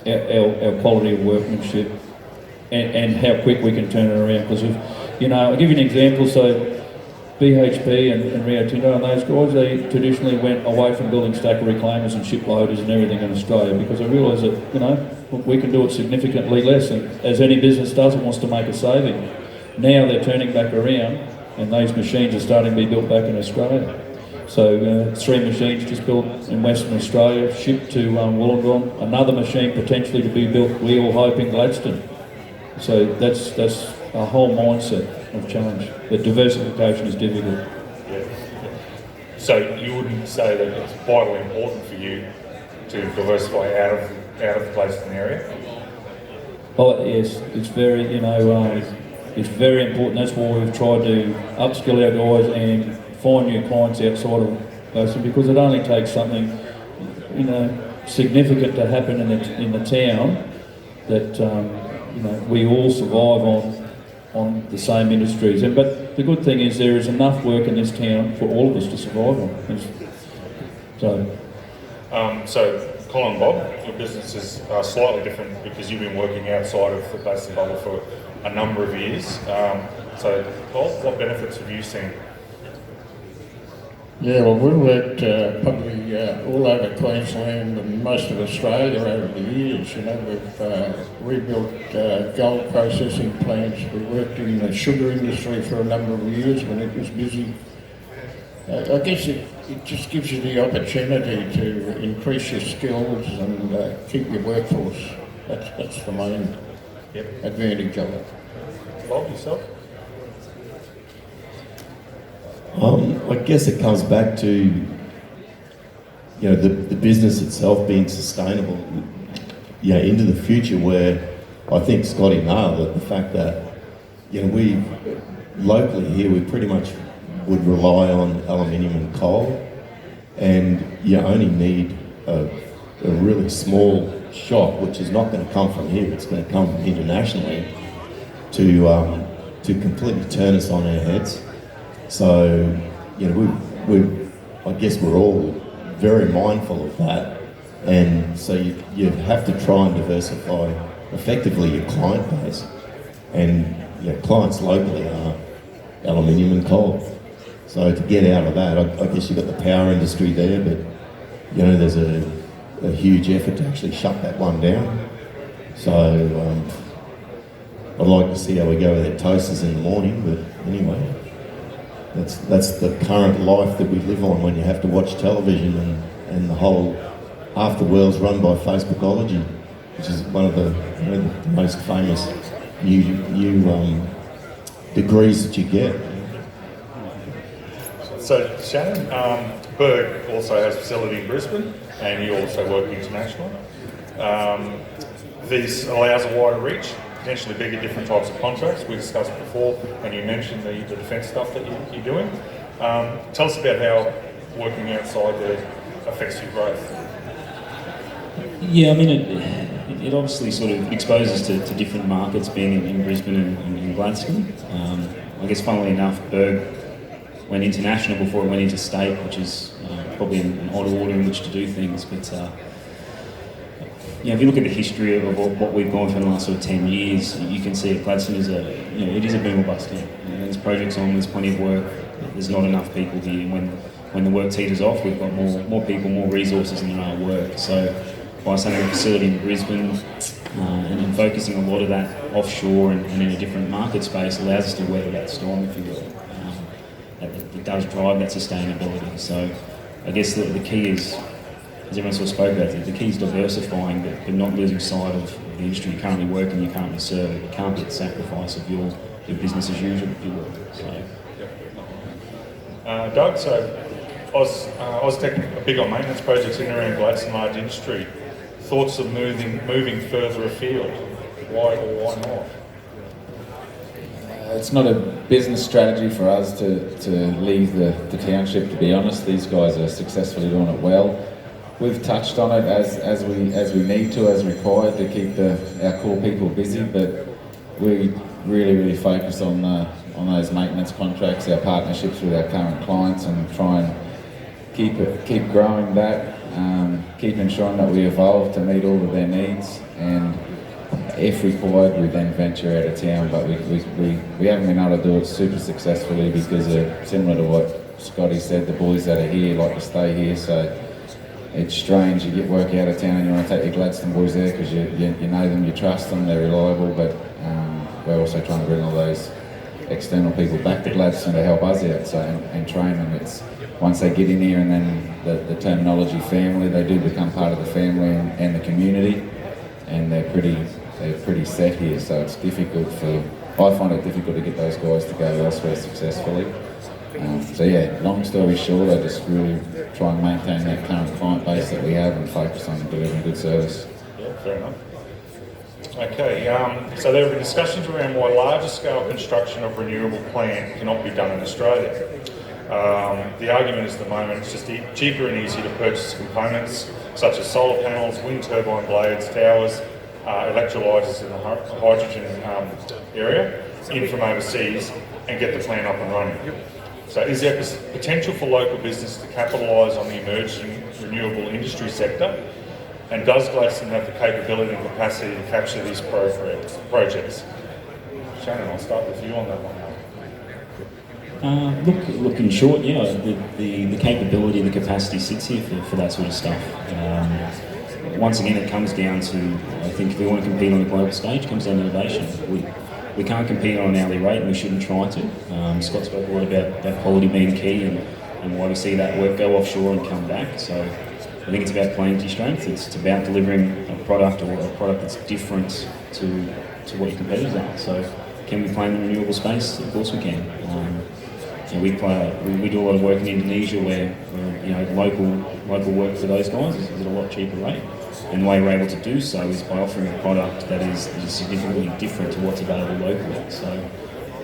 our quality of workmanship and how quick we can turn it around. Because I'll give you an example. So BHP and Rio Tinto and those guys, they traditionally went away from building stacker reclaimers and ship loaders and everything in Australia because they realised that, we can do it significantly less, and as any business does, it wants to make a saving. Now they're turning back around and those machines are starting to be built back in Australia. So 3 machines just built in Western Australia, shipped to Wollongong, another machine potentially to be built, we all hope, in Gladstone. So that's a whole mindset of change. But diversification is difficult. Yeah. So you wouldn't say that it's vitally important for you to diversify out of the Gladstone area? Oh yes, it's very it's very important. That's why we've tried to upskill our guys and find new clients outside of Gladstone, because it only takes something significant to happen in the town that we all survive on the same industries. But the good thing is there is enough work in this town for all of us to survive on. So, Colin and Bob, your businesses are slightly different because you've been working outside of the Gladstone bubble for a number of years. So, Col, what benefits have you seen? Yeah, well, we've worked probably all over Queensland and most of Australia over the years. We've rebuilt gold processing plants. We worked in the sugar industry for a number of years when it was busy. I guess it just gives you the opportunity to increase your skills and keep your workforce. That's the main advantage of it. Bob, yourself? I guess it comes back to the business itself being sustainable into the future, where I think Scotty nailed it, the fact that we locally here we pretty much would rely on aluminium and coal, and you only need a really small shock, which is not going to come from here, it's going to come internationally, to completely turn us on our heads. So, I guess we're all very mindful of that, and so you have to try and diversify effectively your client base, and clients locally are aluminium and coal. So to get out of that, I guess you've got the power industry there, but there's a huge effort to actually shut that one down. So I'd like to see how we go with our toasters in the morning, but anyway. That's the current life that we live on when you have to watch television, and half the world's run by Facebookology, which is one of the most famous new degrees that you get. So, Shannon, Berg also has a facility in Brisbane, and you also work internationally. This allows a wider reach, potentially bigger different types of contracts. We discussed before, and you mentioned the defence stuff that you're doing. Tell us about how working outside there affects your growth. Yeah, I mean, it obviously sort of exposes to different markets, being in Brisbane and in Gladstone. I guess, funnily enough, Berg went international before it went into state, which is probably an odd order in which to do things, but if you look at the history of what we've gone through in the last sort of 10 years, you can see that Gladstone is it is a boom or bust town. There's projects on, there's plenty of work, there's not enough people here. When the work teeters off, we've got more people, more resources than there are work. So by setting a facility in Brisbane and focusing a lot of that offshore and in a different market space allows us to weather that storm, if you will. It does drive that sustainability. So I guess the key is, as everyone sort of spoke about, the key is diversifying, but not losing sight of the industry you currently work in, you currently serve. It can't be at the sacrifice of your business as usual, if you will. So. Doug, so Aestec are big on maintenance projects in and around Gladstone large industry. Thoughts of moving further afield? Why or why not? It's not a business strategy for us to leave the township, to be honest. These guys are successfully doing it well. We've touched on it as we need to, as required, to keep our core people busy, but we really focus on those maintenance contracts, our partnerships with our current clients, and try and keep growing that, keep ensuring that we evolve to meet all of their needs, and if required, we then venture out of town. But we haven't been able to do it super successfully because similar to what Scotty said, the boys that are here like to stay here, so it's strange. You get work out of town and you want to take your Gladstone boys there because you know them, you trust them, they're reliable, but we're also trying to bring all those external people back to Gladstone to help us out, so and train them. It's once they get in here, and then the terminology family, they do become part of the family and the community, and they're pretty set here, so it's difficult I find it difficult to get those guys to go elsewhere successfully. So yeah, long story short, I just really try and maintain that current client base that we have and focus on delivering good service. Yeah, fair enough. Okay, so there have been discussions around why larger scale construction of renewable plant cannot be done in Australia. The argument is at the moment it's just cheaper and easier to purchase components such as solar panels, wind turbine blades, towers, electrolyzers in the hydrogen area in from overseas and get the plant up and running. So is there potential for local business to capitalise on the emerging renewable industry sector? And does Gladstone have the capability and capacity to capture these projects? Shannon, I'll start with you on that one. Look, in short, yeah, the capability, the capacity sits here for that sort of stuff. Once again, it comes down to, I think if we want to compete on a global stage, it comes down to innovation. We can't compete on an hourly rate, and we shouldn't try to. Scott spoke a lot about quality being key and why we see that work go offshore and come back. So I think it's about playing to your strengths. It's about delivering a product or a product that's different to what your competitors are. So can we play in the renewable space? Of course we can. We do a lot of work in Indonesia where local work for those guys is at a lot cheaper rate. And the way we're able to do so is by offering a product that is significantly different to what's available locally. So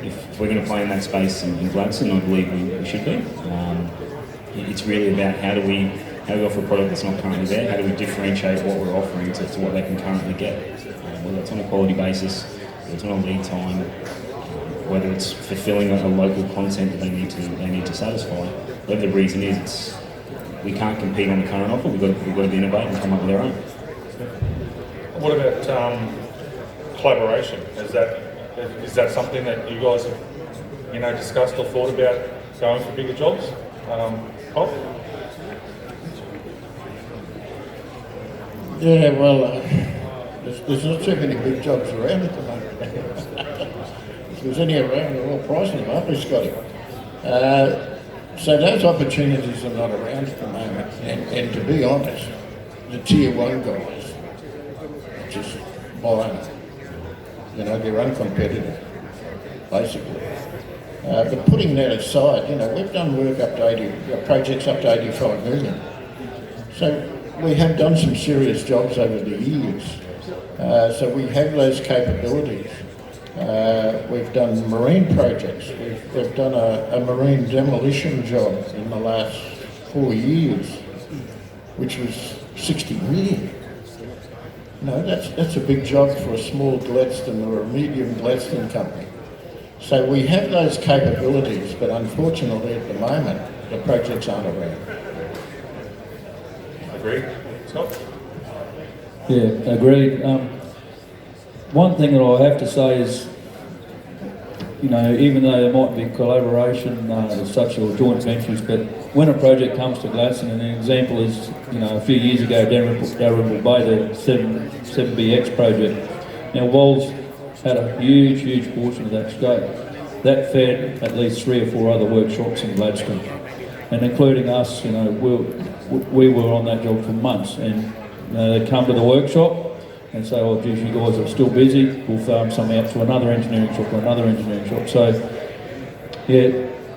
if we're going to play in that space in Gladstone, I believe we should be. It's really about how do we offer a product that's not currently there, how do we differentiate what we're offering to what they can currently get, whether it's on a quality basis, whether it's on a lead time, whether it's fulfilling a local content that they need to satisfy. Whatever the reason is, we can't compete on the current offer. We've got to innovate and come up with our own. What about collaboration? Is that something that you guys have discussed or thought about going for bigger jobs? Col? Yeah, well, there's not too many big jobs around at the moment. If there's any around, they're all pricing them up, Scotty. So those opportunities are not around at the moment. And to be honest, the tier one guys are just buying. They're uncompetitive, basically. But putting that aside, we've done work up to 80, projects up to 85 million. So we have done some serious jobs over the years. So we have those capabilities. We've done marine projects. We've done a marine demolition job in the last 4 years, which was 60 million. That's a big job for a small Gladstone or a medium Gladstone company. So we have those capabilities, but unfortunately at the moment, the projects aren't around. Agreed. Scott? Yeah, agreed. One thing that I have to say is, even though there might be collaboration as such or joint ventures, but when a project comes to Gladstone, and an example is, a few years ago, Dalrymple Bay, the 7BX project. Now, Walz had a huge portion of that scope. That fed at least 3 or 4 other workshops in Gladstone, and including us. We were on that job for months, and they come to the workshop and say, "Oh, geez, you guys are still busy. We'll farm some out to another engineering shop or another engineering shop." So, yeah,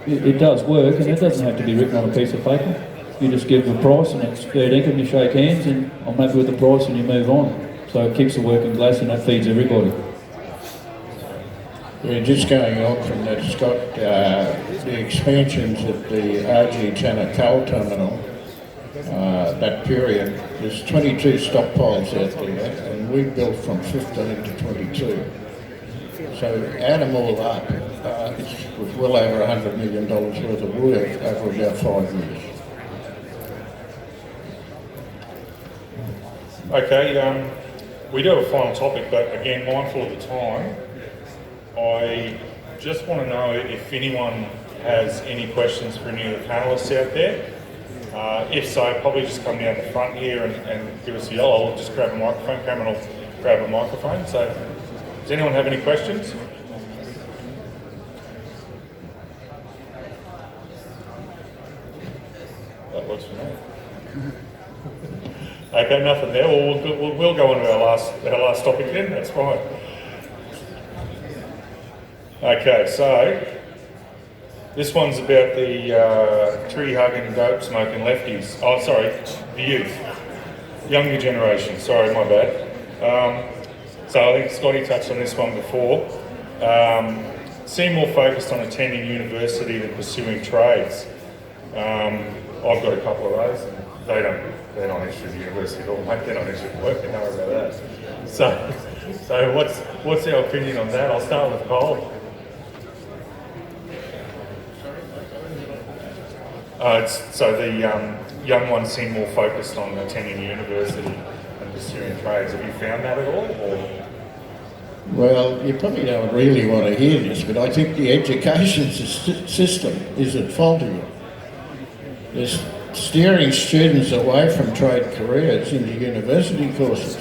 it does work, and it doesn't have to be written on a piece of paper. You just give them a price, and it's fair dinkum. You shake hands, and I'm happy with the price, and you move on. So it keeps the work in Gladstone, and that feeds everybody. Yeah, just going on from that, Scott, the expansions at the RG Tanner coal terminal, that period, there's 22 stockpiles out there, and we built from 15 to 22. So add them all up, it was well over $100 million worth of work over about 5 years. Okay, we do have a final topic, but again, mindful of the time, I just want to know if anyone has any questions for any of the panellists out there. If so, probably just come down the front here and give us a yell. I'll just grab a microphone. Cameron will grab a microphone. So, does anyone have any questions? That works for me. Okay, nothing there. Well, we'll go on to our last topic then. That's fine. Okay, so this one's about the tree-hugging, dope-smoking lefties. Oh, sorry, the youth. Younger generation, sorry, my bad. So I think Scotty touched on this one before. Seem more focused on attending university than pursuing trades. I've got a couple of those, and they're not interested in university at all, mate. They're not interested in work, you know about that. So what's our opinion on that? I'll start with Col. So the young ones seem more focused on attending university and pursuing trades. Have you found that at all? Or? Well, you probably don't really want to hear this, but I think the education system is at fault here. It's steering students away from trade careers into university courses,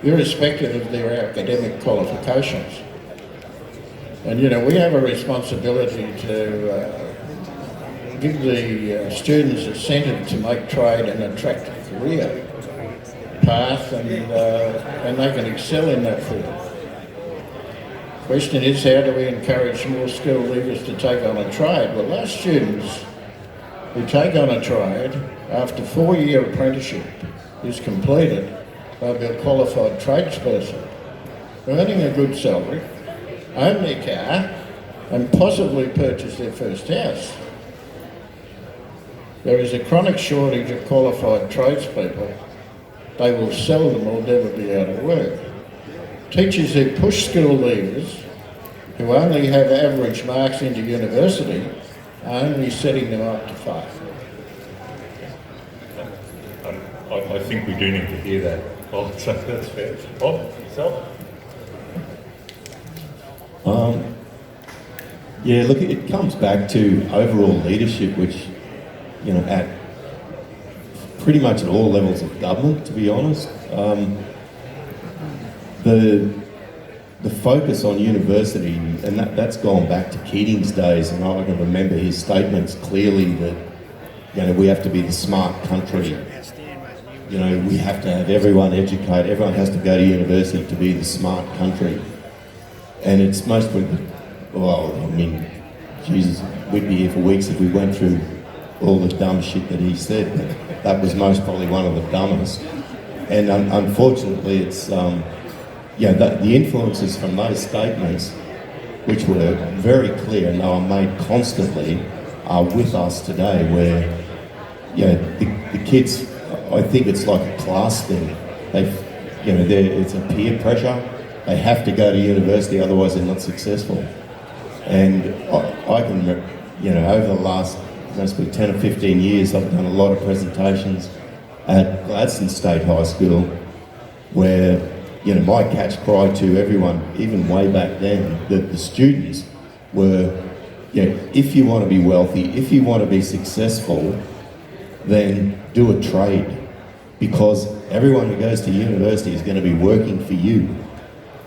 irrespective of their academic qualifications. And you know, we have a responsibility to give the students incentive to make trade an attractive career path, and they can excel in that field. Question is, how do we encourage more skilled leaders to take on a trade? Well, those students who take on a trade after 4-year apprenticeship is completed, they'll be a qualified tradesperson, earning a good salary, own their car, and possibly purchase their first house. There is a chronic shortage of qualified tradespeople. They will seldom or never be out of work. Teachers who push skilled leavers, who only have average marks into university, are only setting them up to fail. I think we do need to hear that. Oh, so that's fair. Bob, yourself? Yeah, look, it comes back to overall leadership, which, you know, at pretty much at all levels of government, to be honest. The focus on university, and that's gone back to Keating's days, and I can remember his statements clearly that, you know, we have to be the smart country. You know, we have to have everyone educated, everyone has to go to university to be the smart country. And it's mostly, well, I mean, Jesus, we'd be here for weeks if we went through all the dumb shit that he said, but that was most probably one of the dumbest. And unfortunately, it's, the influences from those statements, which were very clear and they were made constantly, are with us today, where, you know, the kids, I think it's like a class thing. It's a peer pressure. They have to go to university, otherwise they're not successful. And I can, you know, over the last, must be 10 or 15 years, I've done a lot of presentations at Gladstone State High School, where, you know, my catch cry to everyone, even way back then, that the students were, you know, if you want to be wealthy, if you want to be successful, then do a trade, because everyone who goes to university is going to be working for you.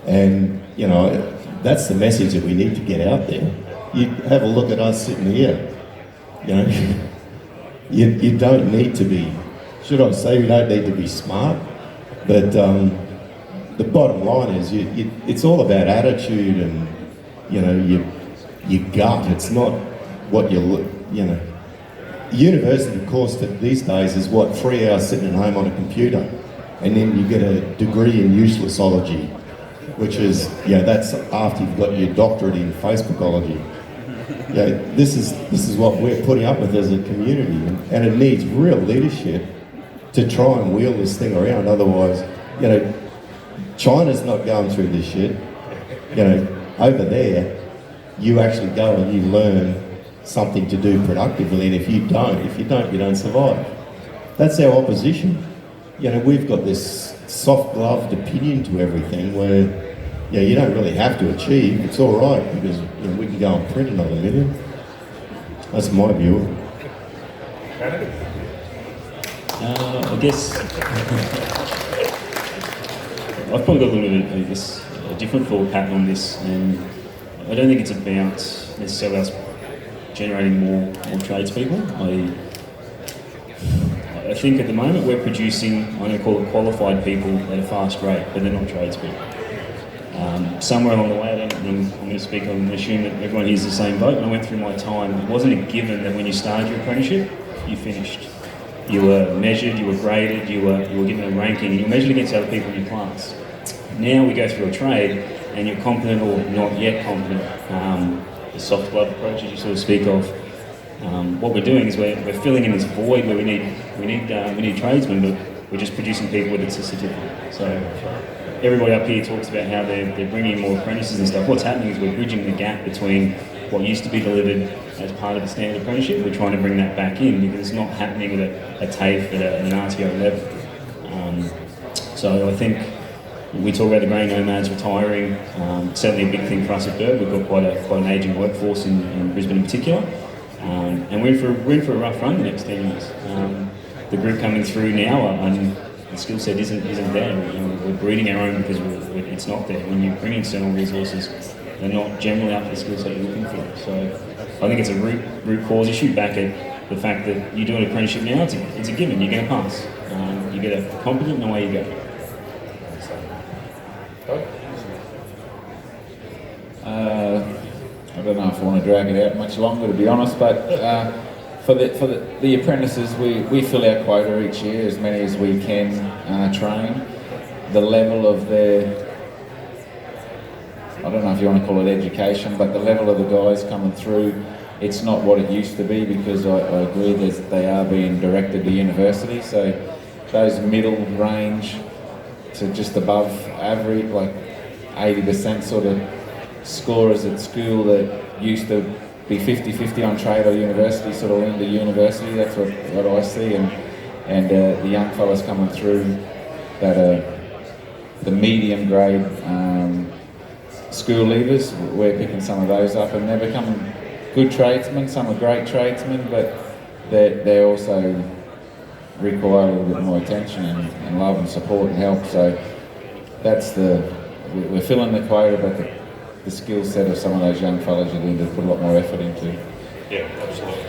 And, you know, that's the message that we need to get out there. You have a look at us sitting here. You know, you don't need to be, should I say, you don't need to be smart, but the bottom line is it's all about attitude and, you know, your gut. It's not what you know. University course these days is what, 3 hours sitting at home on a computer, and then you get a degree in uselessology, which is, you know, that's after you've got your doctorate in Facebookology. You know, this is what we're putting up with as a community, and it needs real leadership to try and wheel this thing around. Otherwise, you know, China's not going through this shit. You know, over there, you actually go and you learn something to do productively, and if you don't, you don't survive. That's our opposition. You know, we've got this soft-gloved opinion to everything where, yeah, you don't really have to achieve. It's all right because, you know, we can go and print another million. That's my view. I guess I've probably got a little bit of, I guess, a different thought pattern on this, and I don't think it's about necessarily us generating more tradespeople. I think at the moment we're producing, I'm going to call it qualified people at a fast rate, but they're not tradespeople. Somewhere along the way, I'm going to speak, I'm going to assume that everyone here's the same boat. When I went through my time, it wasn't a given that when you started your apprenticeship, you finished. You were measured, you were graded, you were given a ranking, and you were measured against other people in your class. Now we go through a trade, and you're competent or not yet competent. The soft glove approach, as you sort of speak of, What we're doing is we're filling in this void where we need tradesmen, but we're just producing people with a certificate. So everybody up here talks about how they're bringing in more apprentices and stuff. What's happening is we're bridging the gap between what used to be delivered as part of the standard apprenticeship. We're trying to bring that back in because it's not happening with a TAFE at an RTO level. So I think we talk about the grey nomads retiring. Certainly a big thing for us at Berg. We've got quite an ageing workforce in Brisbane in particular, and we're in for a rough run the next 10 years. The group coming through now, the skill set isn't there. We're breeding our own because it's not there. When you bring external resources, they're not generally up to the skill set you're looking for. So I think it's a root cause issue back at the fact that you do an apprenticeship now. It's a given. You're going to pass. You get a competent, and away you go. I don't know if I want to drag it out much longer, to be honest, but for the apprentices, we fill our quota each year, as many as we can train. The level of their, I don't know if you want to call it education, but the level of the guys coming through, it's not what it used to be, because I agree that they are being directed to university. So those middle range to just above average, like 80% sort of scorers at school that used to be 50-50 on trade or university, sort of into university. That's what I see, and the young fellas coming through that are the medium grade school leavers. We're picking some of those up, and they're becoming good tradesmen. Some are great tradesmen, but they also require a little bit more attention and love and support and help. So that's we're filling the quota, but the skill set of some of those young fellas you need to put a lot more effort into. Yeah, absolutely.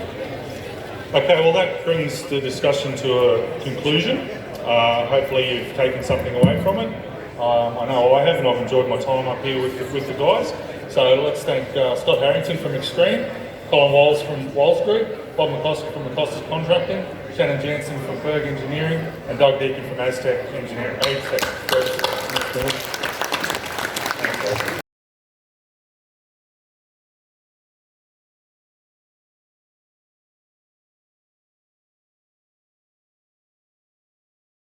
Okay, well that brings the discussion to a conclusion. Hopefully you've taken something away from it. I know I have, and I've enjoyed my time up here with the guys. So let's thank Scott Harrington from Xtreme, Col Walz from Walz Group, Bob McCosker from McCosker Contracting, Shannon Jansen from Berg Engineering, and Deacon from Aestec Services.